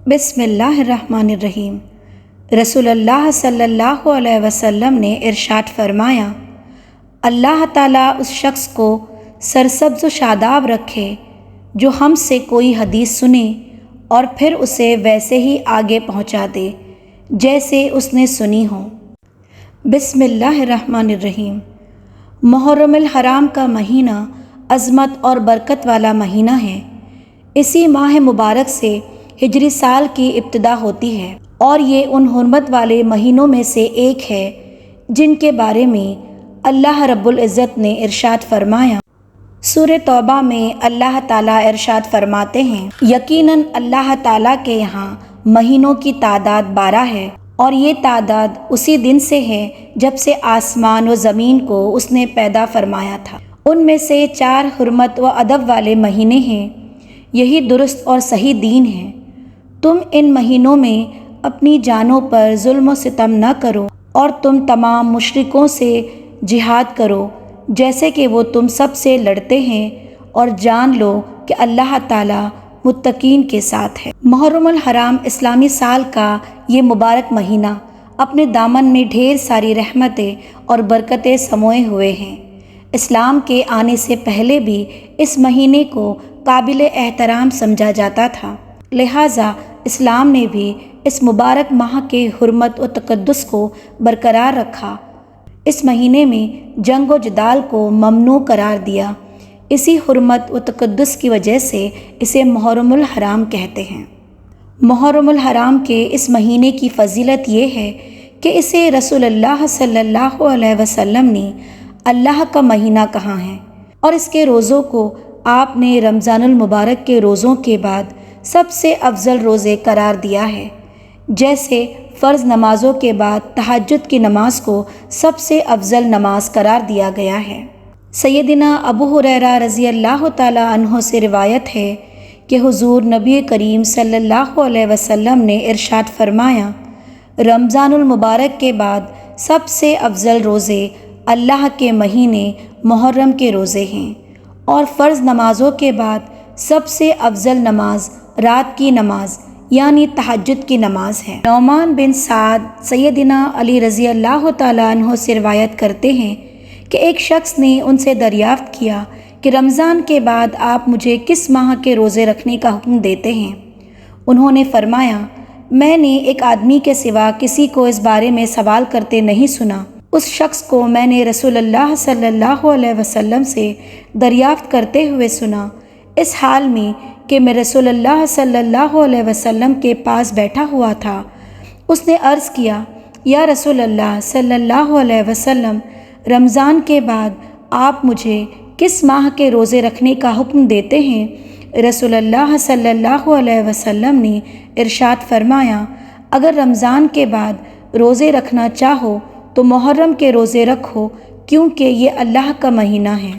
بسم اللہ الرحمن الرحیم۔ رسول اللہ صلی اللہ علیہ وسلم نے ارشاد فرمایا، اللہ تعالیٰ اس شخص کو سرسبز و شاداب رکھے جو ہم سے کوئی حدیث سنے اور پھر اسے ویسے ہی آگے پہنچا دے جیسے اس نے سنی ہو۔ بسم اللہ الرحمن الرحیم۔ محرم الحرام کا مہینہ عظمت اور برکت والا مہینہ ہے۔ اسی ماہ مبارک سے ہجری سال کی ابتدا ہوتی ہے اور یہ ان حرمت والے مہینوں میں سے ایک ہے جن کے بارے میں اللہ رب العزت نے ارشاد فرمایا۔ سورہ توبہ میں اللہ تعالیٰ ارشاد فرماتے ہیں، یقیناً اللہ تعالیٰ کے یہاں مہینوں کی تعداد 12 ہے اور یہ تعداد اسی دن سے ہے جب سے آسمان و زمین کو اس نے پیدا فرمایا تھا۔ ان میں سے 4 حرمت و ادب والے مہینے ہیں۔ یہی درست اور صحیح دین ہے۔ تم ان مہینوں میں اپنی جانوں پر ظلم و ستم نہ کرو اور تم تمام مشرکوں سے جہاد کرو جیسے کہ وہ تم سب سے لڑتے ہیں، اور جان لو کہ اللہ تعالیٰ متقین کے ساتھ ہے۔ محرم الحرام اسلامی سال کا یہ مبارک مہینہ اپنے دامن میں ڈھیر ساری رحمتیں اور برکتیں سموئے ہوئے ہیں۔ اسلام کے آنے سے پہلے بھی اس مہینے کو قابل احترام سمجھا جاتا تھا، لہٰذا اسلام نے بھی اس مبارک ماہ کے حرمت و تقدس کو برقرار رکھا۔ اس مہینے میں جنگ و جدال کو ممنوع قرار دیا۔ اسی حرمت و تقدس کی وجہ سے اسے محرم الحرام کہتے ہیں۔ محرم الحرام کے اس مہینے کی فضیلت یہ ہے کہ اسے رسول اللہ صلی اللہ علیہ وسلم نے اللہ کا مہینہ کہا ہے، اور اس کے روزوں کو آپ نے رمضان المبارک کے روزوں کے بعد سب سے افضل روزے قرار دیا ہے۔ جیسے فرض نمازوں کے بعد تہجد کی نماز کو سب سے افضل نماز قرار دیا گیا ہے۔ سیدنا ابو ہریرہ رضی اللہ تعالیٰ عنہ سے روایت ہے کہ حضور نبی کریم صلی اللہ علیہ وسلم نے ارشاد فرمایا، رمضان المبارک کے بعد سب سے افضل روزے اللہ کے مہینے محرم کے روزے ہیں، اور فرض نمازوں کے بعد سب سے افضل نماز رات کی نماز یعنی تہجد کی نماز ہے۔ نعمان بن سعد سیدنا علی رضی اللہ تعالیٰ عنہ سے روایت کرتے ہیں کہ ایک شخص نے ان سے دریافت کیا کہ رمضان کے بعد آپ مجھے کس ماہ کے روزے رکھنے کا حکم دیتے ہیں؟ انہوں نے فرمایا، میں نے ایک آدمی کے سوا کسی کو اس بارے میں سوال کرتے نہیں سنا۔ اس شخص کو میں نے رسول اللہ صلی اللہ علیہ وسلم سے دریافت کرتے ہوئے سنا، اس حال میں کہ میں رسول اللہ صلی اللہ علیہ وسلم کے پاس بیٹھا ہوا تھا۔ اس نے عرض کیا، یا رسول اللہ صلی اللہ علیہ وسلم، رمضان کے بعد آپ مجھے کس ماہ کے روزے رکھنے کا حکم دیتے ہیں؟ رسول اللہ صلی اللہ علیہ وسلم نے ارشاد فرمایا، اگر رمضان کے بعد روزے رکھنا چاہو تو محرم کے روزے رکھو، کیونکہ یہ اللہ کا مہینہ ہے۔